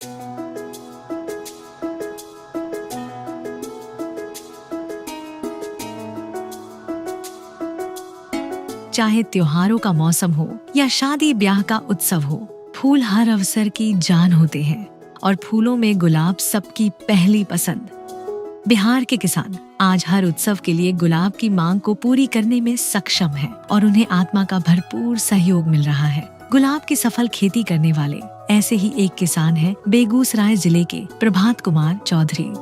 चाहे त्योहारों का मौसम हो या शादी ब्याह का उत्सव हो, फूल हर अवसर की जान होते हैं और फूलों में गुलाब सबकी पहली पसंद। बिहार के किसान आज हर उत्सव के लिए गुलाब की मांग को पूरी करने में सक्षम हैं और उन्हें आत्मा का भरपूर सहयोग मिल रहा है। गुलाब की सफल खेती करने वाले ऐसे ही एक किसान हैं बेगूसराय जिले के प्रभात कुमार चौधरी।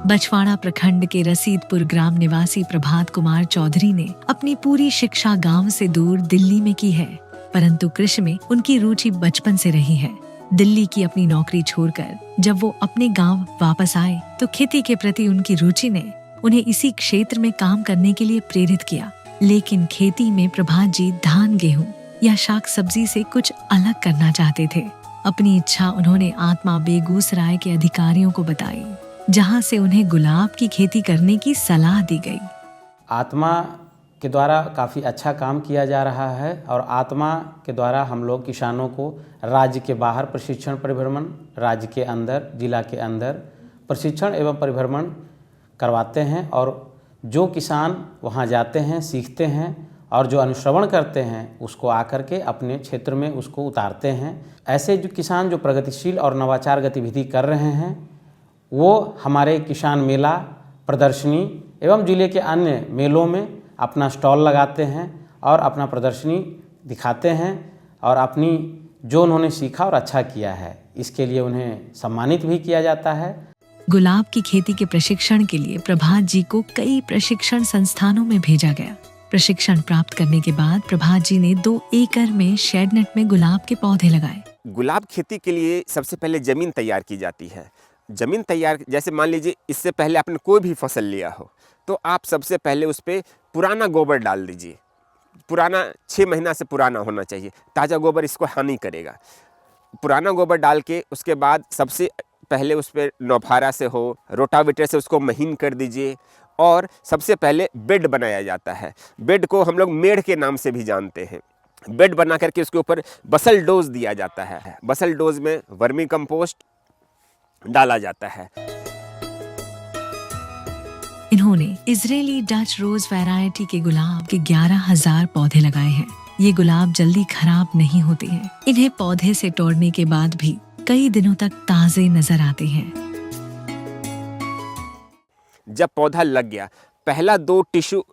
बछवाड़ा प्रखंड के रसीदपुर ग्राम निवासी प्रभात कुमार चौधरी ने अपनी पूरी शिक्षा गांव से दूर दिल्ली में की है, परंतु कृषि में उनकी रुचि बचपन से रही है। दिल्ली की अपनी नौकरी छोड़कर जब वो अपने गांव वापस आए तो खेती के प्रति उनकी रुचि ने उन्हें इसी क्षेत्र में काम करने के लिए प्रेरित किया। लेकिन खेती में प्रभात जी धान, गेहूं या शाक सब्जी से कुछ अलग करना चाहते थे। अपनी इच्छा उन्होंने आत्मा बेगूसराय के अधिकारियों को बताई, जहां से उन्हें गुलाब की खेती करने की सलाह दी गई। आत्मा के द्वारा काफ़ी अच्छा काम किया जा रहा है और आत्मा के द्वारा हम लोग किसानों को राज्य के बाहर प्रशिक्षण परिभ्रमण, राज्य के अंदर, जिला के अंदर प्रशिक्षण एवं परिभ्रमण करवाते हैं और जो किसान वहां जाते हैं, सीखते हैं और जो अनुश्रवण करते हैं उसको आकर के अपने क्षेत्र में उसको उतारते हैं। ऐसे जो किसान जो प्रगतिशील और नवाचार गतिविधि कर रहे हैं वो हमारे किसान मेला, प्रदर्शनी एवं जिले के अन्य मेलों में अपना स्टॉल लगाते हैं और अपना प्रदर्शनी दिखाते हैं और अपनी जो उन्होंने सीखा और अच्छा किया है इसके लिए उन्हें सम्मानित भी किया जाता है। गुलाब की खेती के प्रशिक्षण के लिए प्रभात जी को कई प्रशिक्षण संस्थानों में भेजा गया। प्रशिक्षण प्राप्त करने के बाद प्रभात जी ने 2 एकड़ में शेड नेट में गुलाब के पौधे लगाए। गुलाब खेती के लिए सबसे पहले जमीन तैयार की जाती है। जमीन तैयार, जैसे मान लीजिए इससे पहले आपने कोई भी फसल लिया हो तो आप सबसे पहले उस पर पुराना गोबर डाल दीजिए। पुराना 6 महीना से पुराना होना चाहिए, ताज़ा गोबर इसको हानि करेगा। पुराना गोबर डाल के उसके बाद सबसे पहले उस पर नौफारा से हो, रोटावेटर से उसको महीन कर दीजिए और सबसे पहले बेड बनाया जाता है। बेड को हम लोग मेड़ के नाम से भी जानते हैं। बेड बना करके उसके ऊपर बसल डोज दिया जाता है। बसल डोज में वर्मी कंपोस्ट डाला जाता है। इन्होंने इजरायली डच रोज वैरायटी के गुलाब के 11,000 पौधे लगाए हैं। ये गुलाब जल्दी खराब नहीं होते हैं। इन्हें पौधे से तोड़ने के बाद भी कई दिनों तक ताजे नजर आते हैं। जब पौधा लग गया, पहला 2 टिश्यू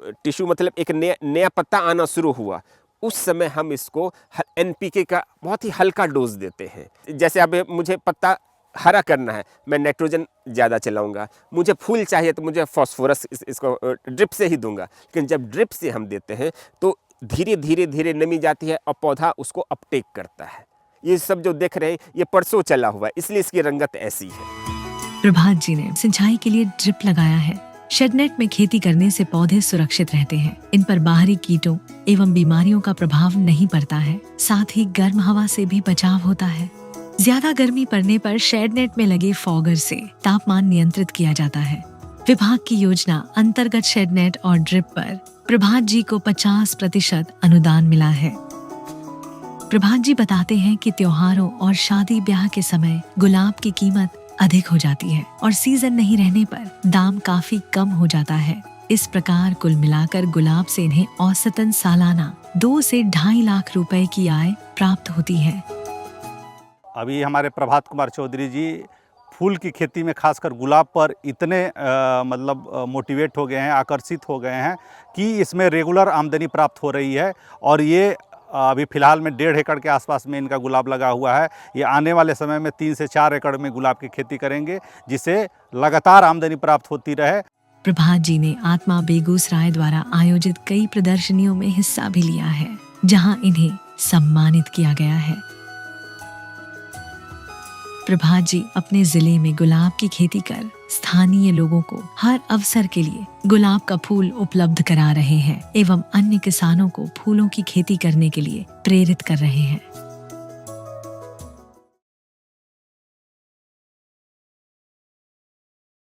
मतलब एक नया पत्ता आना शुरू हुआ, उस समय हम इसको NPK का बहुत ही हल्का डोज देते हैं। जैसे अब मुझे पत्ता हरा करना है, मैं नाइट्रोजन ज़्यादा चलाऊंगा। मुझे फूल चाहिए तो मुझे फास्फोरस इसको ड्रिप से ही दूंगा। लेकिन जब ड्रिप से हम देते हैं तो धीरे धीरे नमी जाती है और पौधा उसको अपटेक करता है। ये सब जो देख रहे हैं ये परसों चला हुआ है, इसलिए इसकी रंगत ऐसी है। प्रभात जी ने सिंचाई के लिए ड्रिप लगाया है। शेडनेट में खेती करने से पौधे सुरक्षित रहते हैं। इन पर बाहरी कीटों एवं बीमारियों का प्रभाव नहीं पड़ता है। साथ ही गर्म हवा से भी बचाव होता है। ज्यादा गर्मी पड़ने पर शेडनेट में लगे फॉगर से तापमान नियंत्रित किया जाता है। विभाग की योजना अंतर्गत शेडनेट और ड्रिप पर प्रभात जी को 50% अनुदान मिला है। प्रभात जी बताते हैं कि त्योहारों और शादी ब्याह के समय गुलाब की कीमत अधिक हो जाती है और सीजन नहीं रहने पर दाम काफी कम हो जाता है। इस प्रकार कुल मिलाकर गुलाब से इन्हें औसतन सालाना 2 से 2.5 लाख रुपए की आय प्राप्त होती है। अभी हमारे प्रभात कुमार चौधरी जी फूल की खेती में खासकर गुलाब पर इतने मोटिवेट हो गए हैं, आकर्षित हो गए हैं कि इसमें रेगुलर आमदनी प्राप्त हो रही है। और ये अभी फ़िलहाल में 1.5 एकड़ के आसपास में इनका गुलाब लगा हुआ है। ये आने वाले समय में 3 से 4 एकड़ में गुलाब की खेती करेंगे, जिससे लगातार आमदनी प्राप्त होती रहे। प्रभात जी ने आत्मा बेगूसराय द्वारा आयोजित कई प्रदर्शनियों में हिस्सा भी लिया है, जहां इन्हें सम्मानित किया गया है। प्रभात जी अपने जिले में गुलाब की खेती कर स्थानीय लोगों को हर अवसर के लिए गुलाब का फूल उपलब्ध करा रहे हैं एवं अन्य किसानों को फूलों की खेती करने के लिए प्रेरित कर रहे हैं।